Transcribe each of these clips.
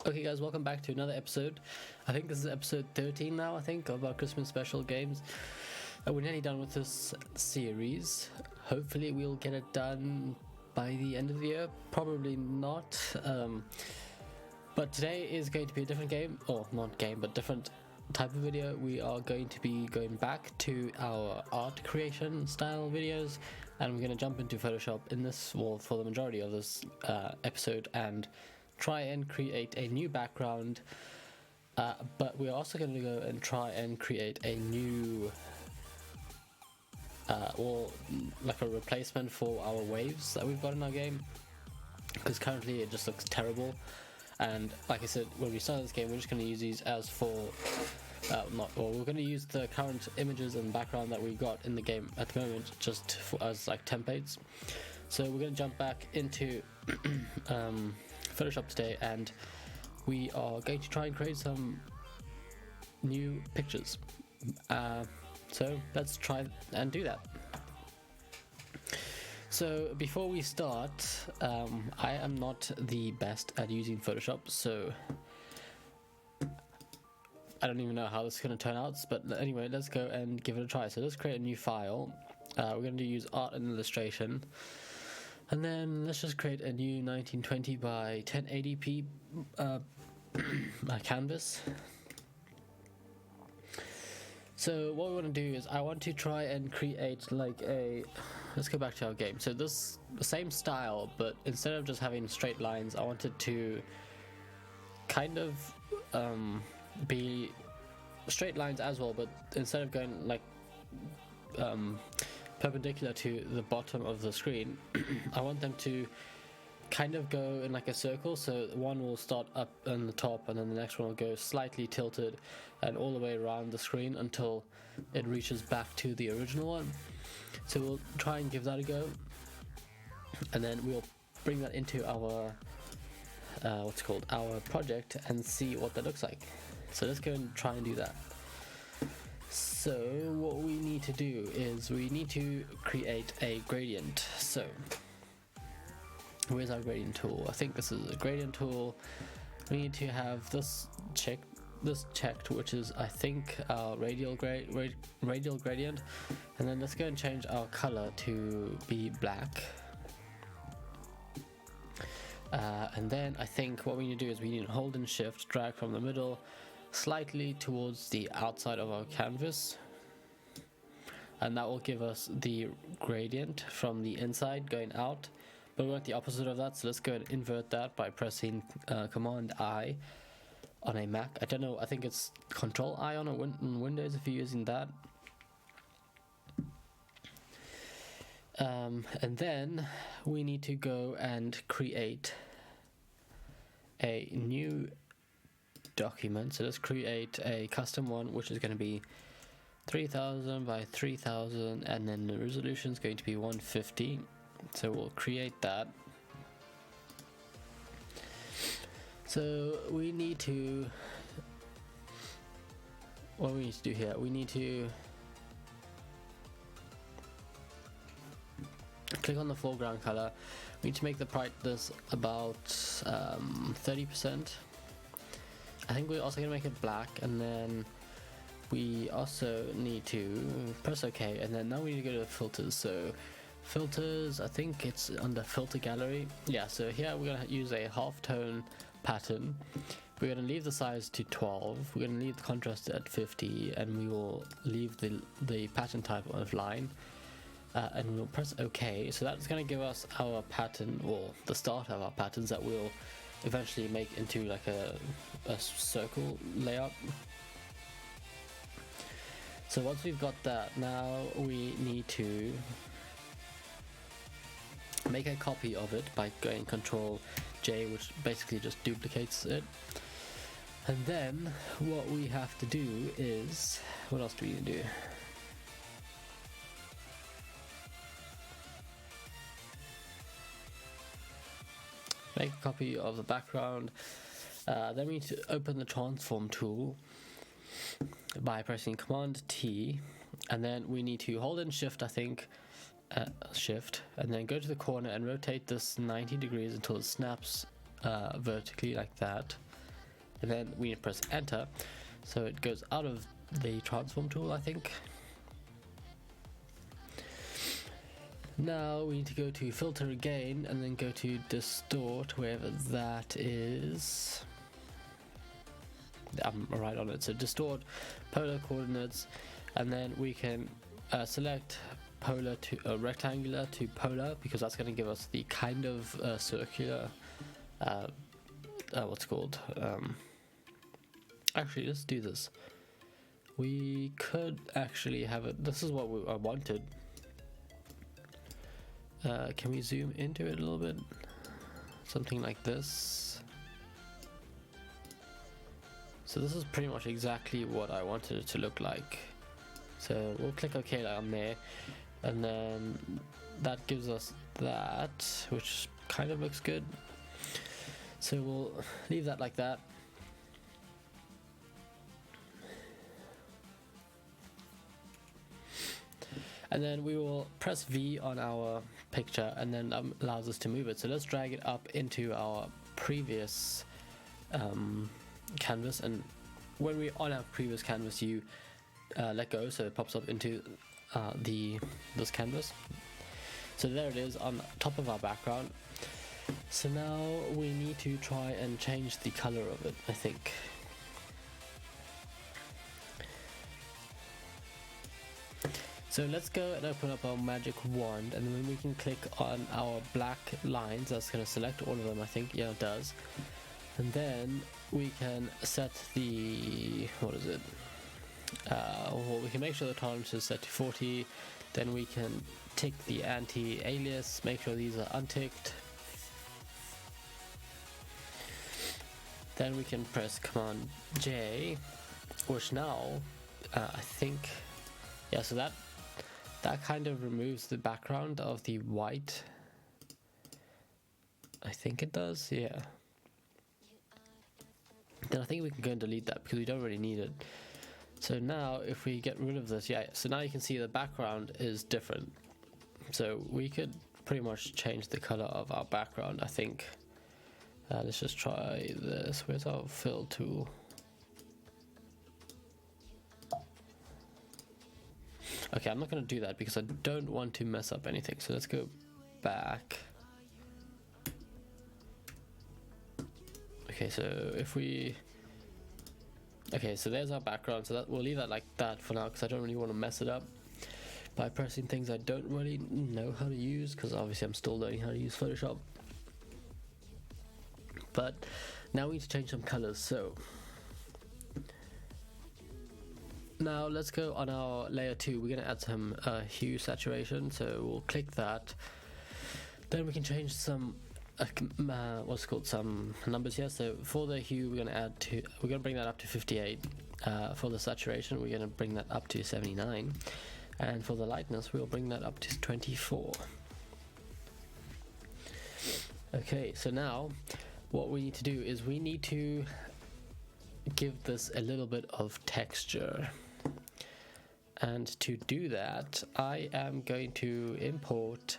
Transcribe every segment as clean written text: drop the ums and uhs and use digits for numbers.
Okay guys, welcome back to another episode. I think this is episode 13 now, of our Christmas special games. We're nearly done with this series. Hopefully we'll get it done by the end of the year. Probably not. But today is going to be a different game, or not game, but different type of video. We are going to be going back to our art creation style videos, and we're going to jump into Photoshop in this, well, for the majority of this episode, and try and create a new background, but we're also going to go and try and create a new or like a replacement for our waves that we've got in our game, because currently it just looks terrible. And like I said, when we started this game, we're just going to use these as for we're going to use the current images and background that we got in the game at the moment just as like templates. So we're going to jump back into Photoshop today, and we are going to try and create some new pictures. So let's try and do that. So before we start, I am not the best at using Photoshop, so I don't even know how this is going to turn out, but anyway, let's go and give it a try. So let's create a new file. We're going to use art and illustration. And then let's just create a new 1920 by 1080p canvas. So what we want to do is I want to try and create like a, let's go back to our game. So this the same style, but instead of just having straight lines, I wanted to kind of be straight lines as well, but instead of going like perpendicular to the bottom of the screen, I want them to kind of go in like a circle. So one will start up on the top, and then the next one will go slightly tilted and all the way around the screen until it reaches back to the original one. So we'll try and give that a go, and then we'll bring that into our our project and see what that looks like. So let's go and try and do that. So what we need to do is we need to create a gradient. So where's our gradient tool? I think this is a gradient tool. We need to have this checked, which is I think our radial gradient. And then let's go and change our color to be black. And then I think what we need to do is we need to hold and shift, drag from the middle slightly towards the outside of our canvas, and that will give us the gradient from the inside going out. But we want the opposite of that, so let's go and invert that by pressing Command I on a Mac. I don't know, I think it's Control I on Windows if you're using that. And then we need to go and create a new document. So let's create a custom one, which is going to be 3000 by 3000, and then the resolution is going to be 150. So we'll create that. So we need to, what we need to do here, we need to click on the foreground color. We need to make the brightness about 30%. I think we're also going to make it black, and then we also need to press OK, and then now we need to go to filters. So filters, I think it's under filter gallery. Yeah, so here we're going to use a halftone pattern. We're going to leave the size to 12. We're going to leave the contrast at 50, and we will leave the pattern type of line. And we'll press OK. So that's going to give us our pattern, or the start of our patterns that we'll eventually make into like a circle layout. So once we've got that, now we need to make a copy of it by going Control J, which basically just duplicates it. And then what we have to do is, what else do we need to do? Make a copy of the background. Then we need to open the transform tool by pressing Command T, and then we need to hold in Shift, I think, Shift, and then go to the corner and rotate this 90 degrees until it snaps vertically like that. and then we need to press enter, so it goes out of the transform tool, I think. Now we need to go to filter again, and then go to distort, wherever that is. I'm right on it. So distort polar coordinates, and then we can select polar to rectangular to polar, because that's going to give us the kind of circular what's called actually, let's do this. We could actually have it, this is what I wanted. Can we zoom into it a little bit? Something like this. So this is pretty much exactly what I wanted it to look like. So we'll click OK on there, and then that gives us that, which kind of looks good. So we'll leave that like that. And then we will press V on our picture, and then allows us to move it. So let's drag it up into our previous canvas, and when we're on our previous canvas, you let go, so it pops up into this canvas. So there it is on top of our background. So now we need to try and change the color of it, I think. So let's go and open up our magic wand, and then we can click on our black lines. That's going to select all of them, I think. Yeah, it does. And then we can set the, what is it? Well, we can make sure the tolerance is set to 40. Then we can tick the anti-alias, make sure these are unticked. Then we can press Command J, which now I think, yeah, so that kind of removes the background of the white. I think it does, yeah. Then I think we can go and delete that because we don't really need it. So now if we get rid of this, yeah, so now you can see the background is different. So we could pretty much change the color of our background, I think. Let's just try this. Where's our fill tool? Okay, I'm not going to do that because I don't want to mess up anything. So let's go back. Okay, so if we... Okay, so there's our background. So that we'll leave that like that for now because I don't really want to mess it up by pressing things I don't really know how to use, because obviously I'm still learning how to use Photoshop. But now we need to change some colors. So now let's go on our layer 2. We're going to add some hue saturation, so we'll click that. Then we can change some what's called some numbers here. So for the hue, we're going to bring that up to 58. For the saturation, we're going to bring that up to 79, and for the lightness, we'll bring that up to 24. Okay, so now what we need to do is we need to give this a little bit of texture. And to do that, I am going to import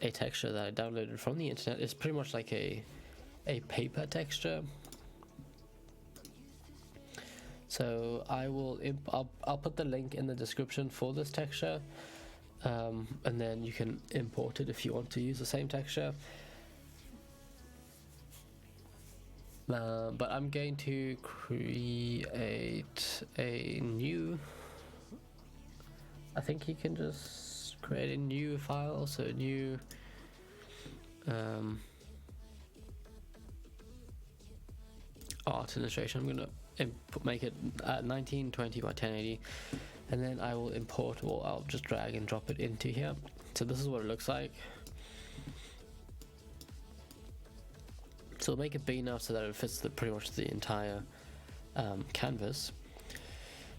a texture that I downloaded from the internet. It's pretty much like a paper texture. So I will I'll put the link in the description for this texture, and then you can import it if you want to use the same texture. But I'm going to create a new, I think you can just create a new file, so a new art illustration. I'm going to make it at 1920 by 1080, and then I will import, or I'll just drag and drop it into here. So this is what it looks like. So I'll make it big enough so that it fits pretty much the entire canvas.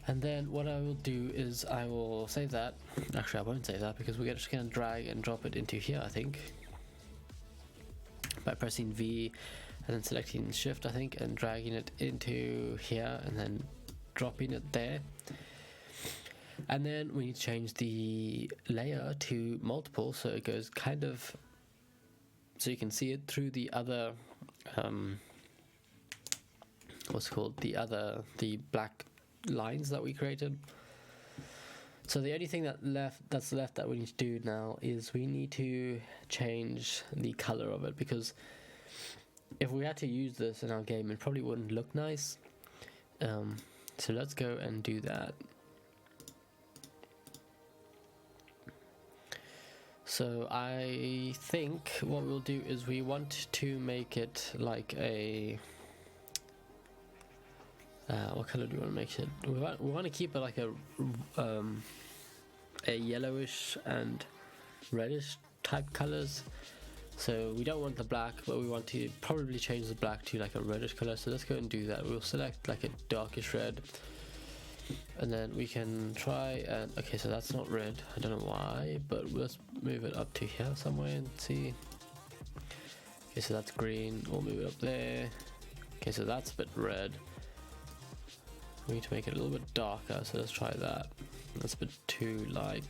And then what I will do is I will save that. Actually, I won't save that because we're just going to drag and drop it into here, I think, by pressing V and then selecting Shift, I think, and dragging it into here and then dropping it there. And then we need to change the layer to multiple, so it goes kind of, so you can see it through the other what's it called, the black lines that we created. So the only thing that's left that we need to do now is we need to change the color of it, because if we had to use this in our game, it probably wouldn't look nice. So let's go and do that. So I think what we'll do is we want to make it like a what color do we want to make it? We want to keep it like a yellowish and reddish type colors. So we don't want the black, but we want to probably change the black to like a reddish color. So let's go and do that. We'll select like a darkish red, and then we can try and, okay, so that's not red, I don't know why, but let's move it up to here somewhere and see. Okay, so that's green, we'll move it up there. Okay, so that's a bit red. We need to make it a little bit darker, so let's try that. That's a bit too light.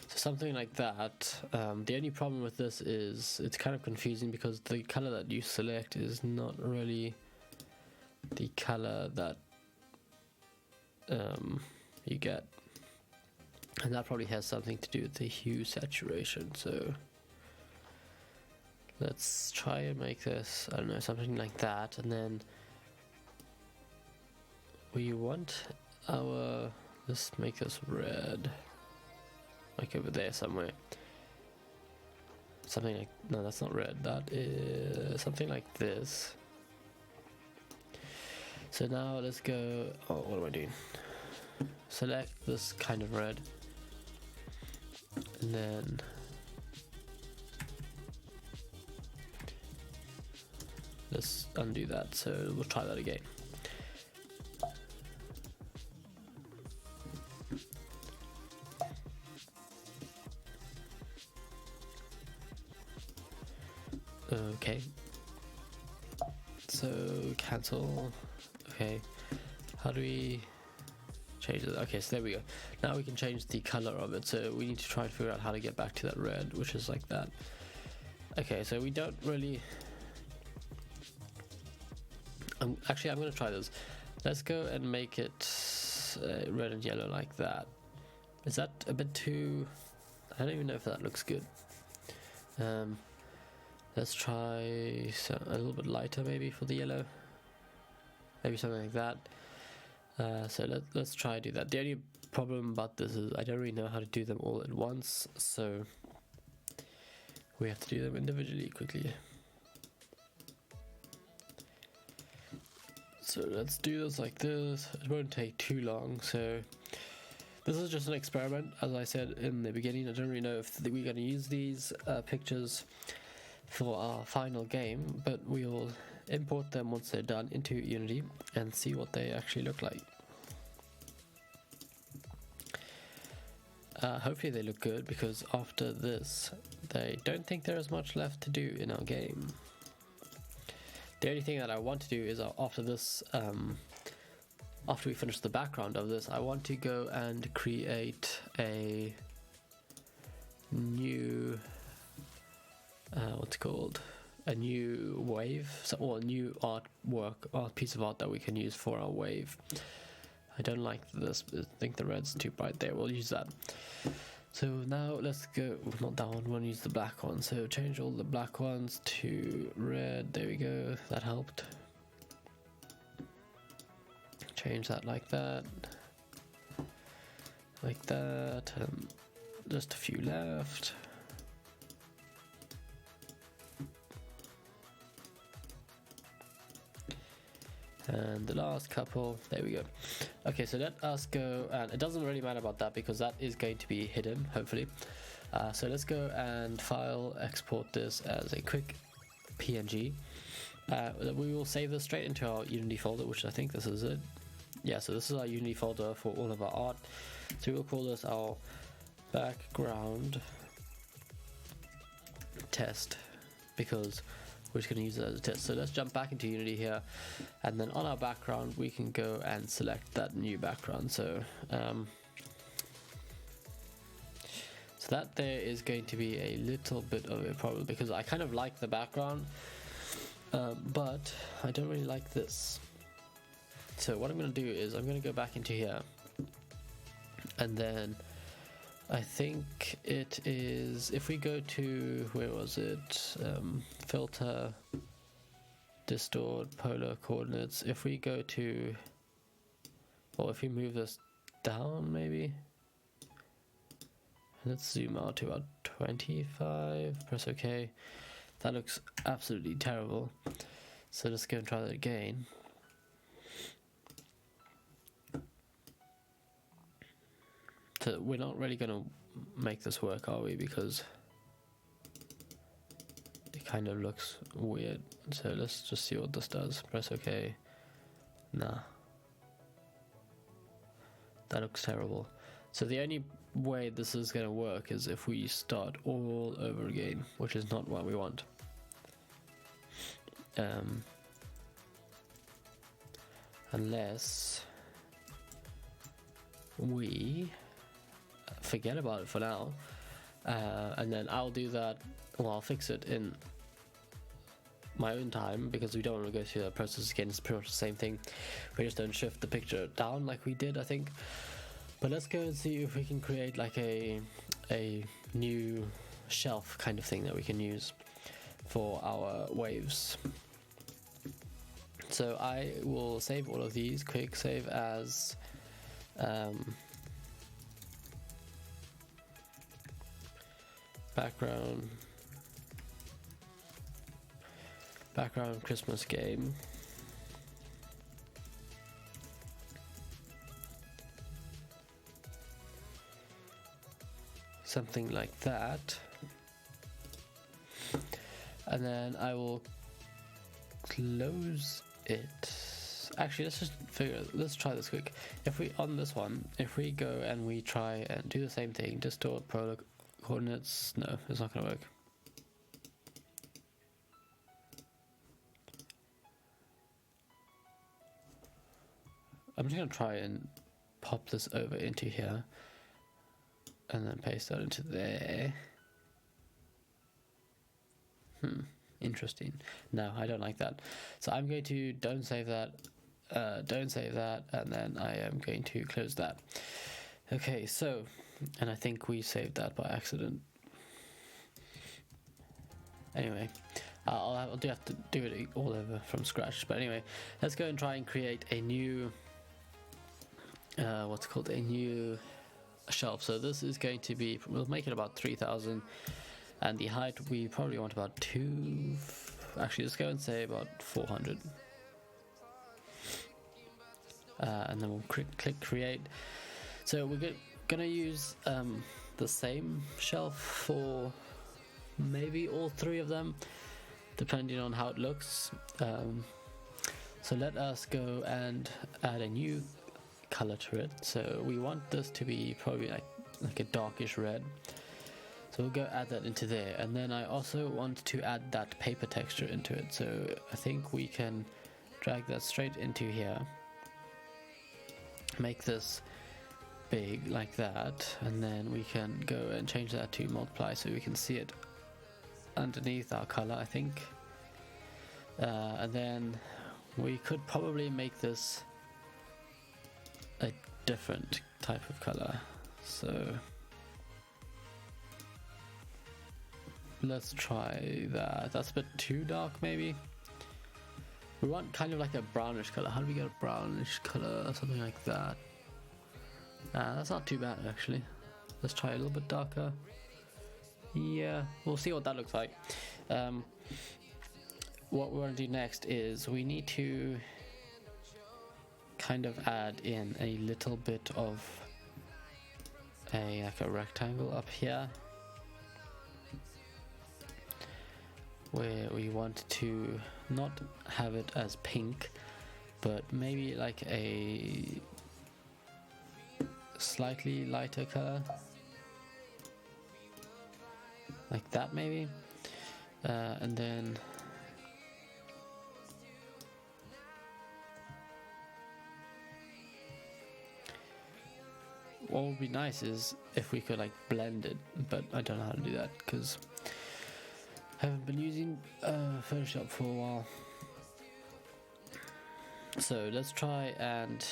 So something like that. The only problem with this is it's kind of confusing because the color that you select is not really the color that you get, and that probably has something to do with the hue saturation. So let's try and make this, I don't know, something like that, and then we want our, let's make this red, like over there somewhere. Something like, no, that's not red, that is something like this. So now let's go, oh, what am I doing? Select this kind of red, and then let's undo that, so we'll try that again. Okay, so cancel. Okay, how do we change it? Okay, so there we go. Now we can change the color of it, so we need to try and figure out how to get back to that red, which is like that. Okay, so we don't really, actually I'm going to try this. Let's go and make it red and yellow like that. Is that a bit too, I don't even know if that looks good. Let's try a little bit lighter maybe for the yellow. Maybe something like that. So let's try to do that. The only problem about this is I don't really know how to do them all at once, so we have to do them individually quickly. So let's do this like this. It won't take too long. So this is just an experiment, as I said in the beginning. I don't really know if we're going to use these pictures for our final game, but we'll import them once they're done into Unity and see what they actually look like. Hopefully they look good, because after this I don't think there is much left to do in our game. The only thing that I want to do is after this, after we finish the background of this, I want to go and create a new what's it called, a new wave, or a new art piece of art that we can use for our wave. I don't like this, I think the red's too bright there, we'll use that. So now let's go, not that one, we'll use the black one. So change all the black ones to red, there we go, that helped. Change that like that, just a few left. And the last couple, there we go. Okay, so let us go, and it doesn't really matter about that because that is going to be hidden, hopefully. So let's go and file, export this as a quick PNG. We will save this straight into our Unity folder, which I think this is it. Yeah, so this is our Unity folder for all of our art. So we'll call this our background test, because we're just going to use it as a test. So let's jump back into Unity here, and then on our background we can go and select that new background. So so that there is going to be a little bit of a problem, because I kind of like the background, but I don't really like this. So what I'm going to do is I'm going to go back into here, and then I think it is, if we go to, where was it, filter, distort, polar coordinates, if we go to, or if we move this down maybe, let's zoom out to about 25, press OK. That looks absolutely terrible, so let's go and try that again. So we're not really going to make this work, are we? Because it kind of looks weird. So let's just see what this does. Press OK. Nah. That looks terrible. So the only way this is going to work is if we start all over again, which is not what we want. Unless we forget about it for now, and then I'll do that, well, I'll fix it in my own time, because we don't want to go through that process again. It's pretty much the same thing. We just don't shift the picture down like we did, I think. But let's go and see if we can create like a new shelf kind of thing that we can use for our waves. So I will save all of these, quick save as background Christmas game. Something like that. And then I will close it. Actually, let's try this quick. If we, on this one, if we go and we try and do the same thing, distort polar coordinates, no, it's not gonna work. I'm just gonna try and pop this over into here and then paste that into there. Interesting. No, I don't like that. So I'm going to don't save that, and then I am going to close that. Okay, so, and I think we saved that by accident. Anyway, I'll do have to do it all over from scratch. But anyway, let's go and try and create a new, what's called a new shelf. So this is going to be, we'll make it about 3,000. And the height, we probably want about actually let's go and say about 400. And then we'll click create. So we're gonna use the same shelf for maybe all three of them, depending on how it looks. So let us go and add a new color to it. So we want this to be probably like a darkish red. So we'll go add that into there, and then I also want to add that paper texture into it. So I think we can drag that straight into here, make this big like that, and then we can go and change that to multiply so we can see it underneath our color, I think. And then we could probably make this a different type of color. So let's try that. That's a bit too dark, maybe. We want kind of like a brownish color. How do we get a brownish color? Something like that. That's not too bad, actually. Let's try a little bit darker. Yeah, we'll see what that looks like. What we want to do next is we need to kind of add in a little bit of like a rectangle up here, where we want to not have it as pink, but maybe like a slightly lighter color, like that maybe. And then what would be nice is if we could like blend it, but I don't know how to do that because I haven't been using Photoshop for a while. So let's try and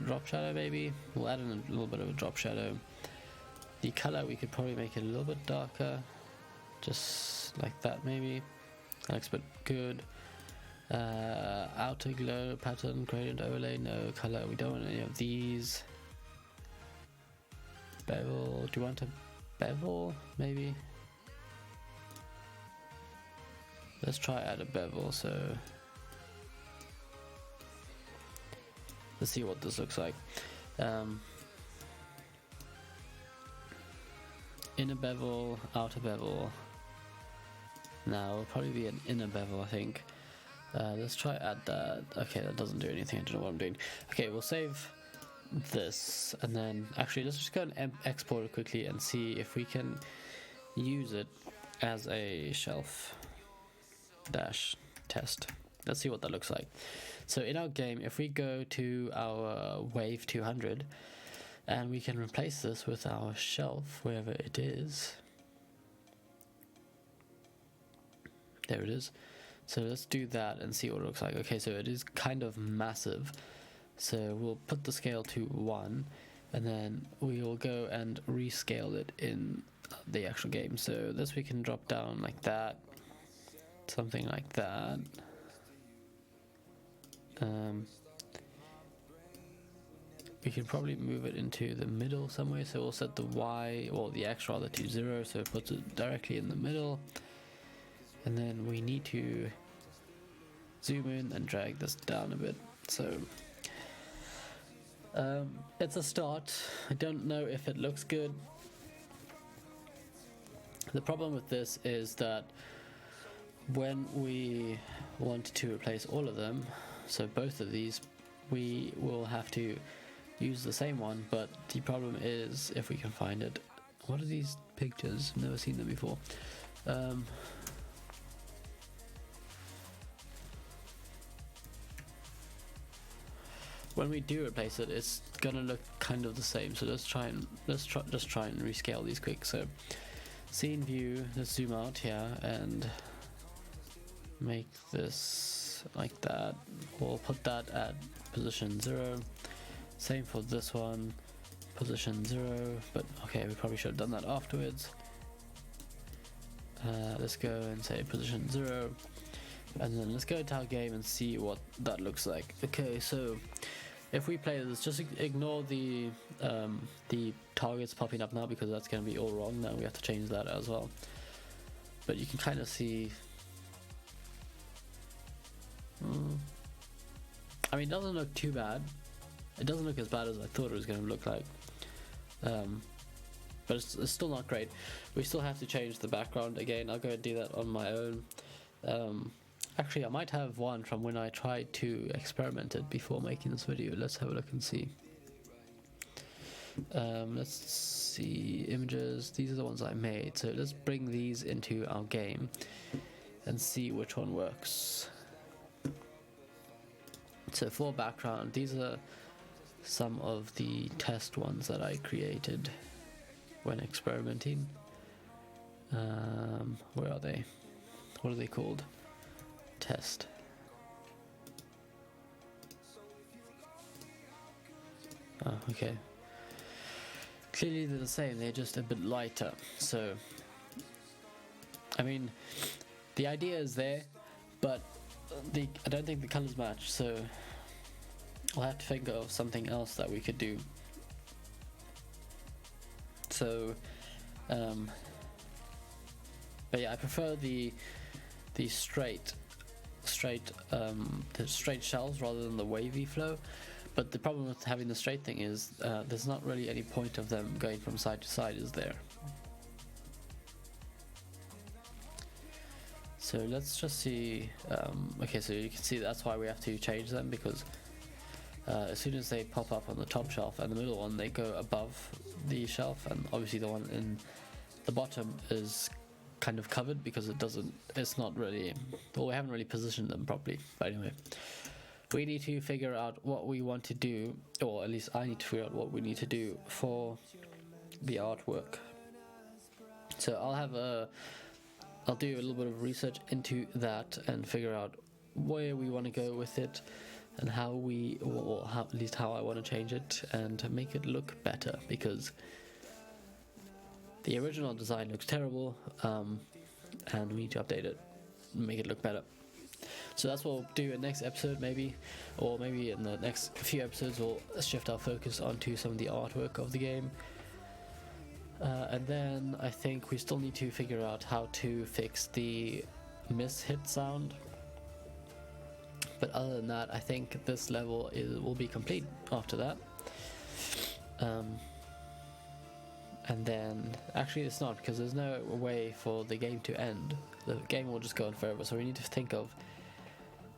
drop shadow maybe. We'll add in a little bit of a drop shadow. The color we could probably make it a little bit darker, just like that maybe. That looks a bit good. Outer glow pattern, gradient overlay, no color. We don't want any of these. Bevel, do you want a bevel maybe? Let's try add a bevel. So let's see what this looks like. Inner bevel, outer bevel. Now it'll probably be an inner bevel, I think. Let's try add that. Okay, that doesn't do anything. I don't know what I'm doing. Okay, we'll save this, and then actually let's just go and export it quickly and see if we can use it as a shelf dash test. Let's see what that looks like. So in our game, if we go to our wave 200 and we can replace this with our shelf wherever it is, there it is. So let's do that and see what it looks like. Okay, so it is kind of massive. So we'll put the scale to 1, and then we will go and rescale it in the actual game. So this we can drop down like that, something like that. We can probably move it into the middle somewhere. So we'll set the Y, or the X rather, to 0, so it puts it directly in the middle. And then we need to zoom in and drag this down a bit. So it's a start. I don't know if it looks good. The problem with this is that when we want to replace all of them, so both of these, we will have to use the same one, but the problem is, if we can find it, what are these pictures? I've never seen them before. When we do replace it, it's gonna look kind of the same. So let's try and rescale these quick. So scene view, let's zoom out here and make this like that. We'll put that at position 0. Same for this one, position 0. But okay, we probably should have done that afterwards. Let's go and say position 0, and then let's go to our game and see what that looks like. Okay, so if we play this, just ignore the targets popping up now, because that's going to be all wrong. Now we have to change that as well. But you can kind of see. I mean, it doesn't look too bad. It doesn't look as bad as I thought it was going to look like. But it's still not great. We still have to change the background again. I'll go and do that on my own. Actually, I might have one from when I tried to experiment it before making this video. Let's have a look and see. Let's see, images. These are the ones I made. So let's bring these into our game and see which one works. So for background, these are some of the test ones that I created when experimenting. Where are they? What are they called? Test. Oh, okay. Clearly they're the same, they're just a bit lighter. So, I mean, the idea is there, but I don't think the colors match, so I'll have to think of something else that we could do. So, but yeah, I prefer the straight shells rather than the wavy flow. But the problem with having the straight thing is there's not really any point of them going from side to side, is there? So let's just see. Okay, so you can see that's why we have to change them, because as soon as they pop up on the top shelf and the middle one, they go above the shelf, and obviously the one in the bottom is kind of covered because it's not really, well, we haven't really positioned them properly. But anyway, we need to figure out what we want to do, or at least I need to figure out what we need to do for the artwork. So I'll I'll do a little bit of research into that and figure out where we want to go with it and how at least how I want to change it and make it look better, because the original design looks terrible, and we need to update it, make it look better. So that's what we'll do in the next episode, maybe, or maybe in the next few episodes we'll shift our focus onto some of the artwork of the game. And then I think we still need to figure out how to fix the miss hit sound. But other than that, I think this level will be complete after that. And then, actually it's not, because there's no way for the game to end. The game will just go on forever, so we need to think of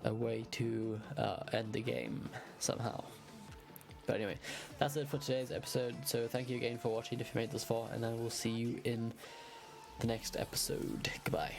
a way to end the game somehow. But anyway, that's it for today's episode, so thank you again for watching if you made this far, and I will see you in the next episode. Goodbye.